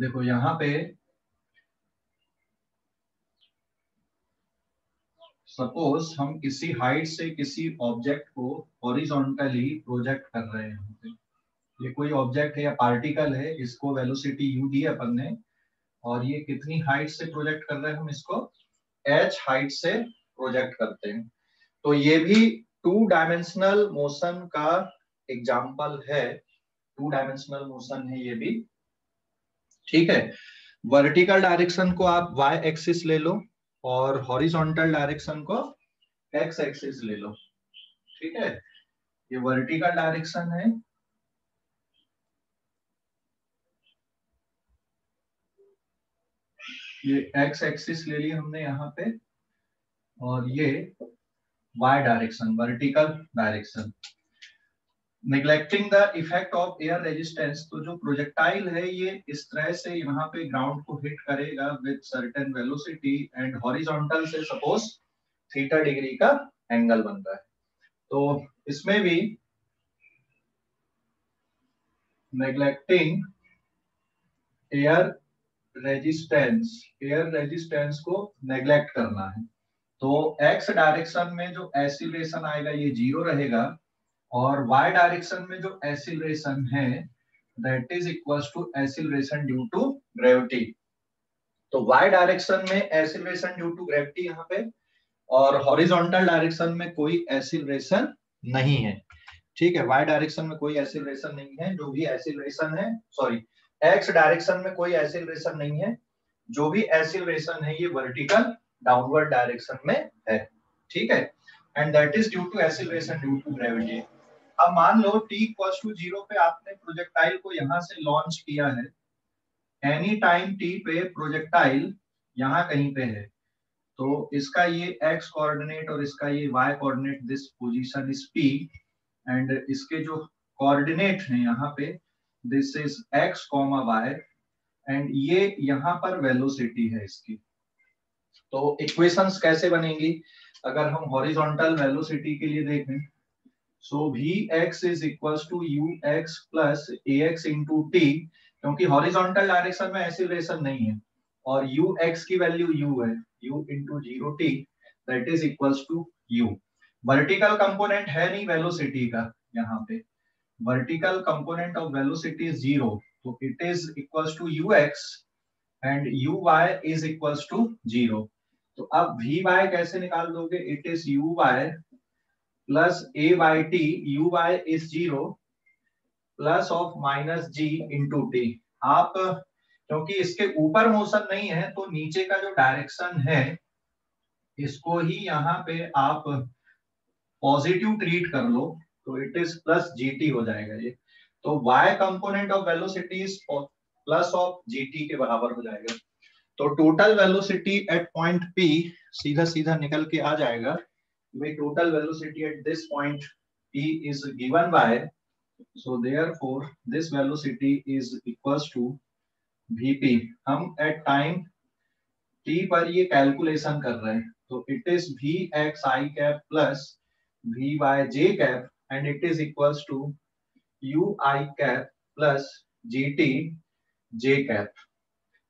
देखो यहाँ पे सपोज हम किसी हाइट से किसी ऑब्जेक्ट को हॉरिजॉन्टली प्रोजेक्ट कर रहे हैं। ये कोई ऑब्जेक्ट है या पार्टिकल है, इसको वेलोसिटी u दी अपन ने, और ये कितनी हाइट से प्रोजेक्ट कर रहे हैं, हम इसको h हाइट से प्रोजेक्ट करते हैं। तो ये भी टू डायमेंशनल मोशन का एग्जांपल है, टू डायमेंशनल मोशन है ये भी। ठीक है, वर्टिकल डायरेक्शन को आप y एक्सिस ले लो और हॉरिजॉन्टल डायरेक्शन को x एक्सिस ले लो। ठीक है, ये वर्टिकल डायरेक्शन है, ये x एक्सिस ले ली हमने यहाँ पे, और ये y direction, vertical direction. Neglecting the effect of air resistance, तो जो प्रोजेक्टाइल है ये इस तरह से यहाँ पे ग्राउंड को हिट करेगा with certain velocity and horizontal से सपोज थीटा डिग्री का एंगल बनता है। तो इसमें भी नेग्लेक्टिंग एयर रेजिस्टेंस को नेग्लेक्ट करना है। तो x डायरेक्शन में जो एक्सीलरेशन आएगा ये 0 रहेगा, और y डायरेक्शन में जो एक्सीलरेशन है that is equals to acceleration due to gravity. तो y डायरेक्शन में एक्सीलरेशन ड्यू टू ग्रेविटी यहाँ पे, और हॉरिजॉन्टल डायरेक्शन में कोई एक्सीलरेशन नहीं है। ठीक है, y डायरेक्शन में कोई एक्सीलरेशन नहीं है, जो भी एक्सीलरेशन है, सॉरी x डायरेक्शन में कोई एक्सीलरेशन नहीं है, जो भी एक्सीलरेशन है ये वर्टिकल डाउनवर्ड डायरेक्शन में है। ठीक है, and that is due to acceleration due to gravity. अब मान लो t इक्वल्स टू 0 पे आपने प्रोजेक्टाइल को यहां से लॉन्च किया है, एनी टाइम t पे प्रोजेक्टाइल यहाँ कहीं पे है, तो इसका ये x कोऑर्डिनेट और इसका ये y coordinate, this position is p, and इसके जो कोऑर्डिनेट हैं यहाँ पे this is x, y, and ये यहाँ पर वेलोसिटी है इसकी। तो इक्वेशंस कैसे बनेंगी अगर हम हॉरिजॉन्टल वेलोसिटी के लिए देखें, so vx is equals to ux plus ax into t, क्योंकि हॉरिजॉन्टल डायरेक्शन में एक्सीलरेशन नहीं है और ux की वैल्यू u है, u into 0t that is equals to u। Vertical component है नहीं वेलोसिटी का, यहाँ पे vertical component of velocity is 0, तो it is equals to ux and uy is equals to 0। तो अब vy कैसे निकाल दोगे, it is uy plus a by t, uy is 0 plus of minus g into t। आप क्योंकि इसके ऊपर मोशन नहीं है तो नीचे का जो डायरेक्शन है इसको ही यहाँ पे आप पॉजिटिव ट्रीट कर लो, तो इट इज प्लस gt हो जाएगा ये। तो y component of velocity is plus of gt के बराबर हो जाएगा। तो total velocity at point P सीधा सीधा निकल के आ जाएगा, total velocity at this point P is given by, so therefore this velocity is equals to Vp। हम एट टाइम t पर ये कैलकुलेशन कर रहे हैं, तो it is Vxi cap plus Vyj cap and it is equals to Ui cap plus Gt J cap,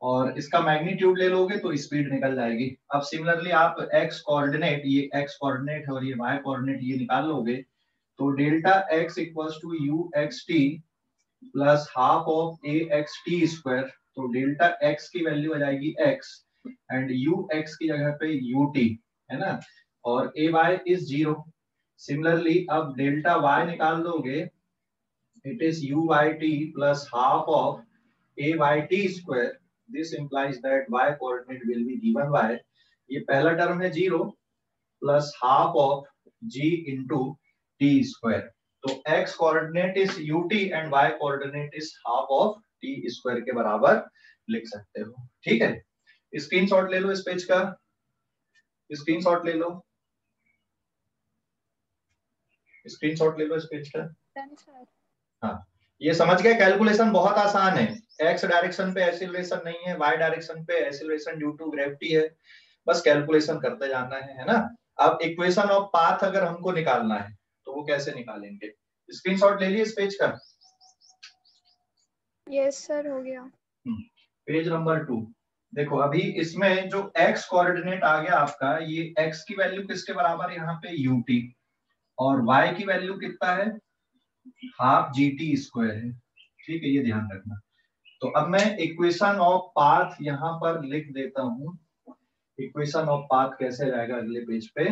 और इसका magnitude ले लोगे तो स्पीड निकल जाएगी। अब सिमिलरली आप x कोऑर्डिनेट, ये x कोऑर्डिनेट है और ये y कोऑर्डिनेट ये निकाल लोगे, तो delta x equals to uxt plus half of axt square, तो डेल्टा x की वैल्यू आ जाएगी x एंड ux की जगह पे ut है ना, और ay इज 0। सिमिलरली अब डेल्टा y निकाल दोगे, it is uyt plus half of ayt square, this implies that y coordinate will be given by, ये पहला टर्म है 0 plus half of g into t square, तो x coordinate is ut and y coordinate is half of t square के बराबर लिख सकते हो। ठीक है, स्क्रीनशॉट ले लो इस पेज का, स्क्रीनशॉट ले लो, स्क्रीनशॉट ले लो इस पेज का। हाँ, ये समझ गए, कैलकुलेशन बहुत आसान है, एक्स डायरेक्शन पे एक्सीलरेशन नहीं है, वाई डायरेक्शन पे एक्सीलरेशन ड्यू टू ग्रेविटी है, बस कैलकुलेशन करते जाना है ना। अब इक्वेशन ऑफ पाथ अगर हमको निकालना है तो वो कैसे निकालेंगे, स्क्रीनशॉट ले लिए इस पेज का। यस सर, हो गया। Page number 2। देखो अभी इसमें जो x कोऑर्डिनेट आ गया आपका, ये x की वैल्यू किसके बराबर है यहाँ पे ut, और y की वैल्यू कितना है, हाफ gt स्क्वायर है। ठीक है, ये ध्यान रखना। तो अब मैं इक्वेशन ऑफ पाथ यहाँ पर लिख देता हूँ। इक्वेशन ऑफ पाथ कैसे रहेगा अगले पेज पे।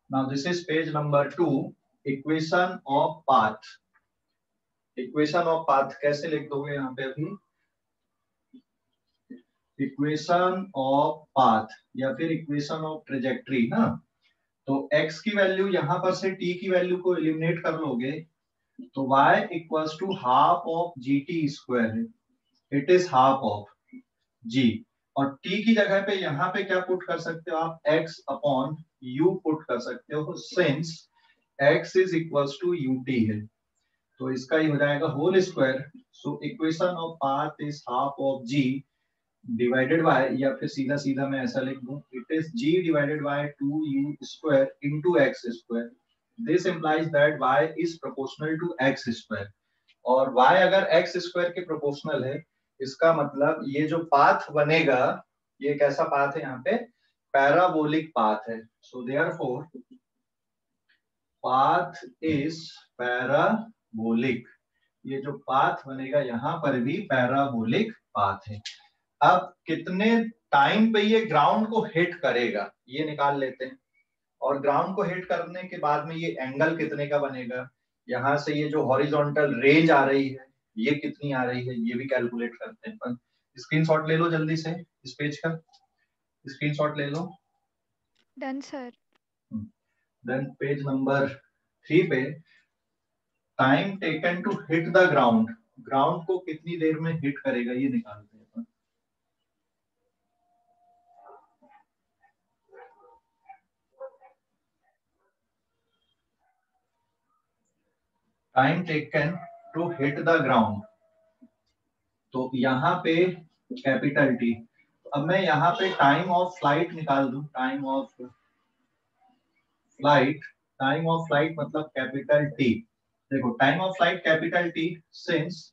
Now this is page number 2, equation of path. Equation of path कैसे लिख दोगे यहाँ पे अभी, इक्वेशन ऑफ पाथ या फिर इक्वेशन ऑफ ट्रेजेक्ट्री ना। तो x की वैल्यू यहाँ पर से t की वैल्यू को एलिमिनेट कर लोगे तो y equals to half of G T square है। It is half of g, और t की जगह पे यहाँ पे क्या पुट कर सकते हो आप, x अपॉन u पुट कर सकते हो, since x is equals to ut है। तो इसका ही हो जाएगा whole square. So equation of path is half of g divided by, या फिर सीधा सीधा मैं ऐसा लिख दूं, it is g divided by 2u square into x square. This implies that y is proportional to x square, और y अगर x स्क्वायर के प्रोपोर्शनल है, इसका मतलब ये जो पाथ बनेगा ये कैसा पाथ है यहाँ पे, पैराबोलिक पाथ है। So therefore path is parabolic. ये जो पाथ बनेगा यहाँ पर भी पैराबोलिक पाथ है। अब कितने टाइम पे ये ग्राउंड को हिट करेगा ये निकाल लेते हैं, और ग्राउंड को हिट करने के बाद में ये एंगल कितने का बनेगा, यहाँ से ये जो हॉरिजॉन्टल रेंज आ रही है ये कितनी आ रही है, ये भी कैलकुलेट करते हैं। पर स्क्रीनशॉट ले लो जल्दी से, इस पेज का स्क्रीनशॉट ले लो। Done sir. Then page number 3 पे time taken to hit the ground, ground को कितनी देर में हिट करेगा ये निकालते हैं। Time taken to hit the ground, तो यहाँ पे कैपिटल टी। अब मैं यहाँ पे टाइम ऑफ फ्लाइट निकाल दूं, time of flight, time of flight मतलब कैपिटल टी। देखो time of flight capital T, since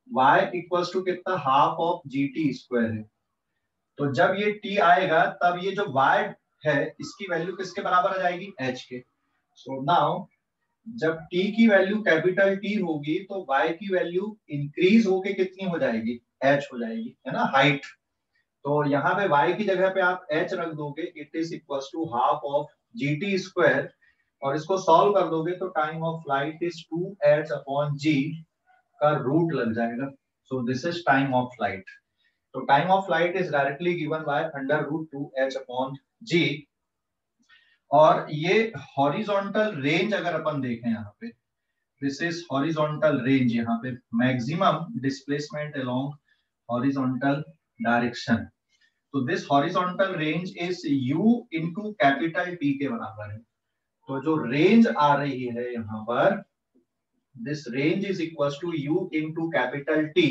y equals to कितना, half of G T square है। तो जब ये t आएगा तब ये जो y है इसकी वैल्यू किसके बराबर आ जाएगी, h के। सो नाउ जब t की वैल्यू कैपिटल T होगी तो y की वैल्यू इंक्रीज होके कितनी हो जाएगी, h हो जाएगी, है ना, हाइट। तो यहाँ पे y की जगह पे आप h रख दोगे, it is equals to half of G T square, और इसको सॉल्व कर दोगे तो time of flight is 2h upon g का रूट लग जाएगा। So this is time of flight. तो time of flight is directly given by under root 2h upon g। और ये हॉरिजॉन्टल रेंज अगर अपन देखें यहाँ पे, दिस इज हॉरिजॉन्टल रेंज, यहाँ पे maximum displacement along horizontal direction. तो this horizontal range is u into capital T के बराबर है। तो जो रेंज आ रही है यहाँ पर, this range is equals to u into capital T।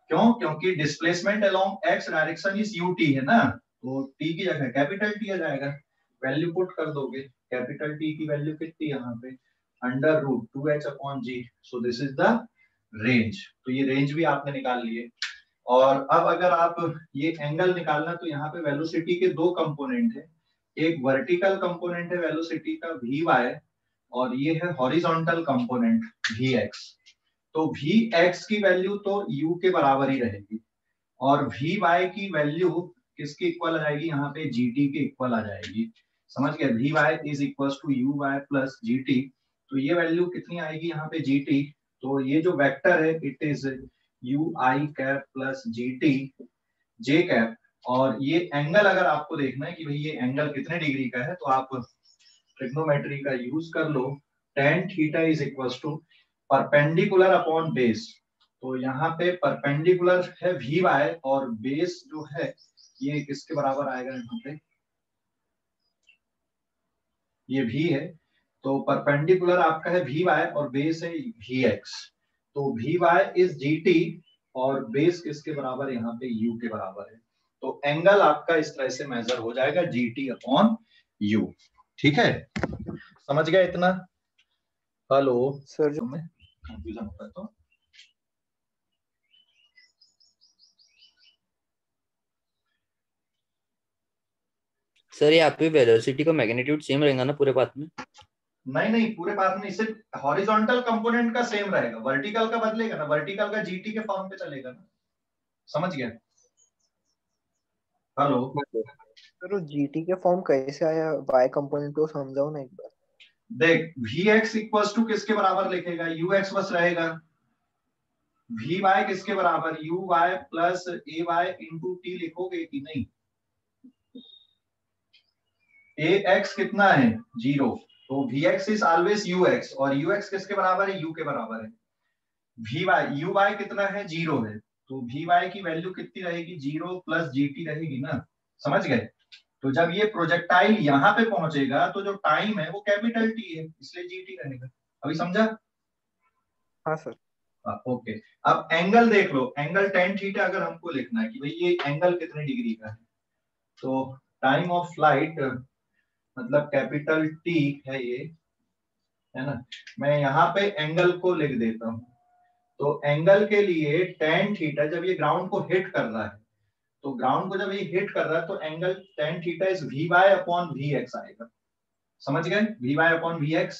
क्यों, क्योंकि displacement along x direction is ut है ना, तो t की जगह कैपिटल T आ जाएगा। वैल्यू पुट कर दोगे, कैपिटल T की वैल्यू कितनी यहाँ पे, under root 2h upon g. So this is the range. तो ये रेंज भी आपने निकाल लिए। और अब अगर आप ये एंगल निकालना, तो यहाँ पे वेलोसिटी के दो कंपोनेंट है, एक वर्टिकल कंपोनेंट है वेलोसिटी का vy, और ये है हॉरिजॉन्टल कंपोनेंट vx। तो vx की वैल्यू तो u के बराबर ही रहेगी, और vy की वैल्यू किसके इक्वल आ जाएगी, यहाँ पे gt के इक्वल आ जाएगी। समझ गए, vy is equal to uy plus gt। तो ये वैल्यू कितनी आएगी यहाँ पे gt, तो ये जो वेक्टर है it is ui cap plus gt j cap. और ये एंगल अगर आपको देखना है कि भाई ये एंगल कितने डिग्री का है, तो आप ट्रिग्नोमेट्री का यूज कर लो। tan theta is equal to perpendicular upon base. तो यहाँ पे परपेंडिकुलर है vy, और बेस जो है ये किसके बराबर आएगा, यहाँ पे ये v है। तो परपेंडिकुलर आपका है vy और बेस है vx। तो vy इज gt और बेस किसके बराबर, यहाँ पे u के बराबर है। तो एंगल आपका इस तरह से मेजर हो जाएगा gt अपॉन u। ठीक है, समझ गया इतना। हेलो सर जो तुम्हें कंफ्यूजन होता है तो सर यहाँ पे वेलोसिटी का मैग्नीट्यूड सेम रहेगा ना पूरे पाथ में? नहीं नहीं, पूरे पाथ में सिर्फ हॉरिजॉन्टल कंपोनेंट का सेम रहेगा, वर्टिकल का बदलेगा ना, वर्टिकल का जीटी के फॉर्म पे चलेगा ना, समझ गया? हेलो सर जीटी के फॉर्म कैसे आया वाई कंपोनेंट को समझाओ ना एक बार। देख Vx इक्वल्स टू किसके बराबर लिखेगा, Ux बस रहेगा। Vy किसके बराबर, Uy plus Ay into T लिखोगे कि नहीं? Ax कितना है, 0, तो Vx इज ऑलवेज Ux, और Ux किसके बराबर है, U के बराबर है। Uy कितना है, 0 है, तो Vy की वैल्यू कितनी रहेगी, 0 प्लस GT रहेगी ना, समझ गए? तो जब ये प्रोजेक्टाइल यहाँ पे पहुंचेगा तो जो टाइम है वो कैपिटल टी है, इसलिए जीटी रहेगा। अभी समझा? हाँ सर। ओके। अब एंगल देख लो, एंगल tan थीटा अगर हमको लिखना है कि भाई ये एंगल कितने डिग्री का है, तो टाइम ऑफ फ्लाइट मतलब कैपिटल टी है ये, है ना। मैं यहाँ पे एंगल को लिख देता हूँ, तो एंगल के लिए tan थीटा जब ये ग्राउंड को हिट कर रहा है, तो ग्राउंड को जब ये हिट कर रहा है तो angle tan theta is Vy upon Vx आएगा, समझ गए? Vy upon Vx।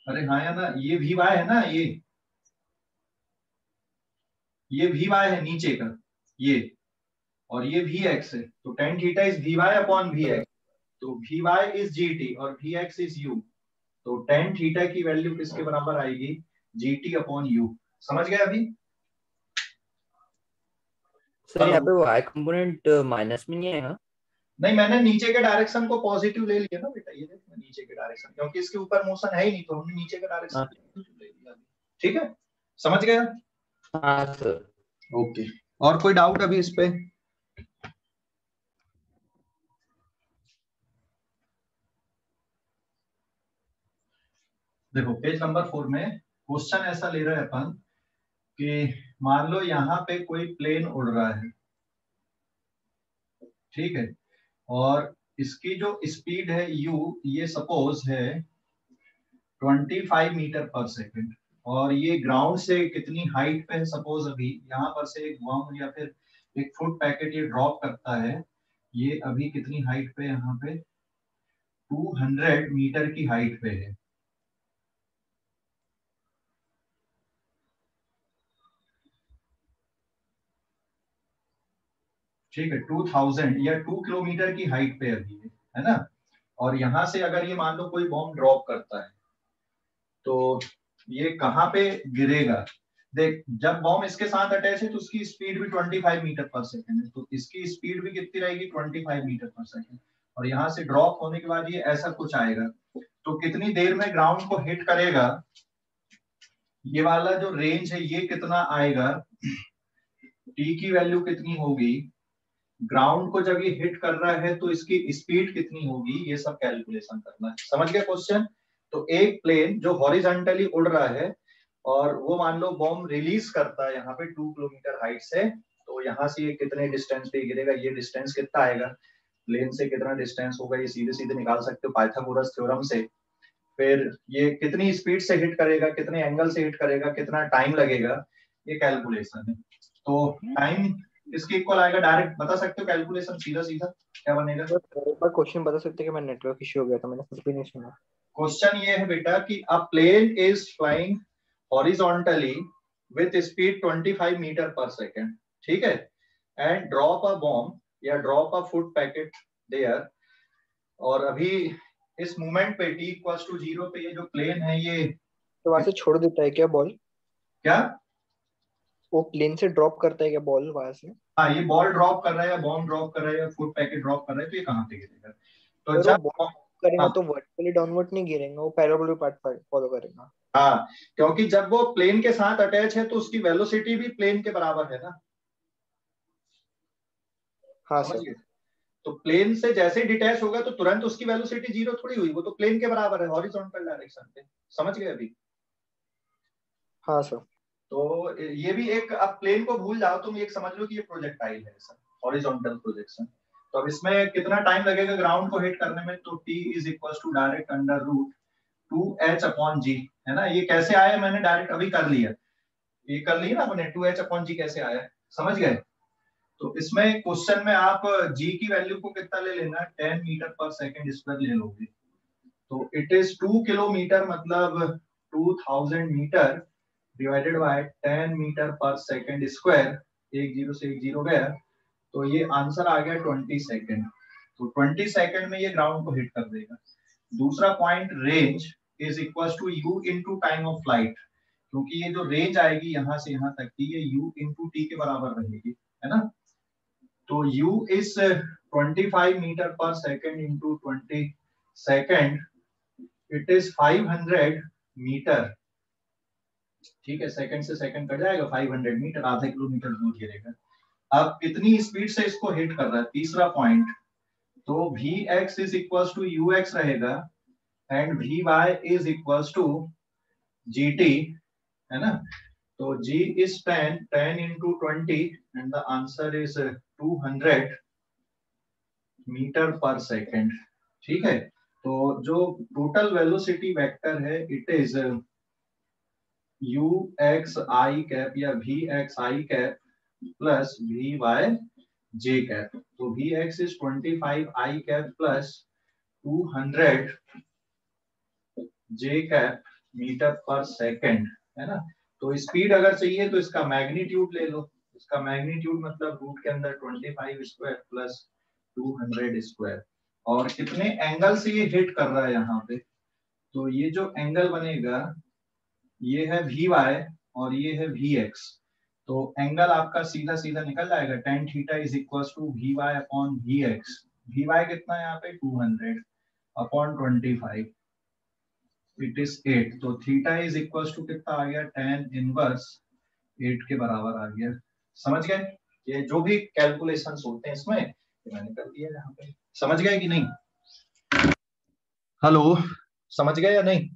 अरे हाँ या ना, ये Vy है ना, ये Vy है नीचे का ये, और ये Vx है, तो tan theta is Vy upon Vx, तो Vy इज GT और Vx इज U, तो tan थीटा की वैल्यू किसके बराबर आएगी, GT अपॉन U। समझ गए अभी? सर यहाँ पे वाई कंपोनेंट माइनस में नहीं आएगा? नहीं, मैंने नीचे के डायरेक्शन को पॉजिटिव ले लिया ना बेटा, ये देखो नीचे के डायरेक्शन, क्योंकि इसके ऊपर मोशन है ही नहीं, तो हमने नीचे के डायरेक्शन ले लिया। ठीक है, समझ गया? हाँ सर। ओके, और कोई डाउट अभी इस पे? देखो पेज नंबर 4 में क्वेश्चन ऐसा ले रहे हैं अपन कि मान लो यहाँ पे कोई प्लेन उड़ रहा है, ठीक है, और इसकी जो स्पीड है u, ये सपोज है 25 मीटर पर सेकंड, और ये ग्राउंड से कितनी हाइट पे है, सपोज अभी यहाँ पर से एक बम या फिर एक फुट पैकेट ये ड्रॉप करता है, ये अभी कितनी हाइट पे, यहाँ पे 200 मीटर की हाइट पे है, ठीक है, 2000 या 2 किलोमीटर की हाइट पे अभी है ना। और यहाँ से अगर ये मान लो कोई बॉम्ब ड्रॉप करता है, तो ये कहाँ पे गिरेगा? देख, जब बॉम्ब इसके साथ अटैच है तो उसकी स्पीड भी 25 मीटर पर सेकंड है, तो इसकी स्पीड भी कितनी रहेगी, 25 मीटर पर सेकंड, और यहाँ से ड्रॉप होने के बाद ये ऐसा कुछ आएगा, तो कितनी देर में ग्राउंड को हिट करेगा, ये वाला जो रेंज है ये कितना आएगा, टी की वैल्यू कितनी होगी, ग्राउंड को जब ये हिट कर रहा है तो इसकी स्पीड कितनी होगी, ये सब कैलकुलेशन करना है। समझ गए क्वेश्चन? तो एक प्लेन जो हॉरिजॉन्टली उड़ रहा है और वो मान लो बॉम्ब रिलीज करता है यहाँ पे 2 किलोमीटर हाइट से, तो यहाँ से ये कितने डिस्टेंस पे गिरेगा, ये डिस्टेंस कितना आएगा, प्लेन से कितना डिस्टेंस होगा, ये सीधे सीधे निकाल सकते हो पाइथागोरस थ्योरम से। फिर ये कितनी स्पीड से हिट करेगा, कितने एंगल से हिट करेगा, कितना टाइम लगेगा, ये कैलकुलेशन है। तो टाइम किसके इक्वल आएगा, डायरेक्ट बता सकते हो कैलकुलेशन, सीधा सीधा क्या बनेगा? एक बार क्वेश्चन बता सकते हैं कि मैं नेटवर्क इश्यू हो गया था, मैंने कुछ भी नहीं सुना। क्वेश्चन ये है बेटा कि a plane is flying horizontally with speed 25 metre पर सेकेंड, ठीक है, एंड ड्रॉप अ बॉम्ब या drop a food packet there, और अभी इस मूवमेंट पे t इक्वल्स टू 0 पे ये जो प्लेन है ये तो वहां से छोड़ देता है क्या बॉल? क्या, वो प्लेन से ड्रॉप करता है क्या बॉल वहां से? हाँ, ये बॉल ड्रॉप कर रहा है या बॉम्ब ड्रॉप कर रहा है या फुट पैकेट ड्रॉप कर रहा है, तो ये कहाँ पे गिरेगा? तो अगर वो जब बॉल करेगा हाँ, तो वर्टिकली डाउनवर्ड नहीं गिरेगा, वो पैराबोलिक पाथ फॉलो करेगा। हाँ, क्योंकि जब वो प्लेन के साथ अटैच है तो उसकी वेलोसिटी भी प्लेन के बराबर है ना, हाँ समझ सर। गए? तो प्लेन से जैसे डिटैच होगा तो तुरंत उसकी वेलोसिटी 0 थोड़ी हुई, वो तो प्लेन के बराबर है हॉरिजॉन्टल डायरेक्शन पे, समझ गए अभी? हाँ सर। तो ये भी एक, अब प्लेन को भूल जाओ तुम, एक समझ लो कि ये प्रोजेक्टाइल है, सर हॉरिजॉन्टल प्रोजेक्शन। तो अब इसमें कितना टाइम लगेगा ग्राउंड को हिट करने में, तो T is equal to direct under root 2h upon G, है ना। ये कैसे आया मैंने डायरेक्ट अभी कर लिया, ये कर लिया ना अपने, 2h अपॉन जी कैसे आया, समझ गए। तो इसमें क्वेश्चन में आप g की वैल्यू को कितना ले लेना, 10 मीटर पर सेकंड स्क्वायर ले लोगे। तो इट इज 2 किलोमीटर मतलब 2000 metre divided by 10 metre per second square, एक जीरो से एक जीरो गया, तो ये आंसर आ गया 20 सेकंड। तो 20 सेकंड में ये ग्राउंड को हिट कर देगा। दूसरा point, range is equal to u into time of flight, क्योंकि ये जो रेंज आएगी यहाँ से यहाँ तक की, ये u इनटू टी के बराबर रहेगी, है ना। तो u is 25 metre per second into 20 second, it is 500 metre, ठीक है। सेकंड से सेकंड कट जाएगा, 500 मीटर, आधा किलोमीटर दूर गिरेगा। अब कितनी स्पीड से इसको हिट कर रहा है, तीसरा पॉइंट, तो Vx is equal to ux रहेगा and Vy is equal to gt, है ना। तो g is 10 into 20 and the answer is 200 metre per second, ठीक है। तो जो टोटल वेलोसिटी वेक्टर है, इट इज uxi कैप या vxi cap plus vy j cap. तो vx is 25 i cap plus 200 j cap metre per second, है ना। तो स्पीड अगर चाहिए तो इसका मैग्नीट्यूड ले लो, इसका मैग्नीट्यूड मतलब रूट के अंदर 25 स्क्वायर प्लस 200 स्क्वायर। और कितने एंगल से ये हिट कर रहा है यहाँ पे, तो ये जो एंगल बनेगा ये है Vy और ये है Vx। तो एंगल आपका सीधा सीधा निकल जाएगा, tan theta is equal to Vy upon Vx। Vy कितना है यहाँ पे, 200 अपॉन 25, इट इज 8। तो थीटा इज इक्वल टू कितना आ गया, tan इनवर्स 8 के बराबर आ गया। समझ गए, ये जो भी कैलकुलेशंस होते हैं इसमें मैंने कर दिया यहाँ पे। समझ गए कि नहीं, हेलो, समझ गए या नहीं।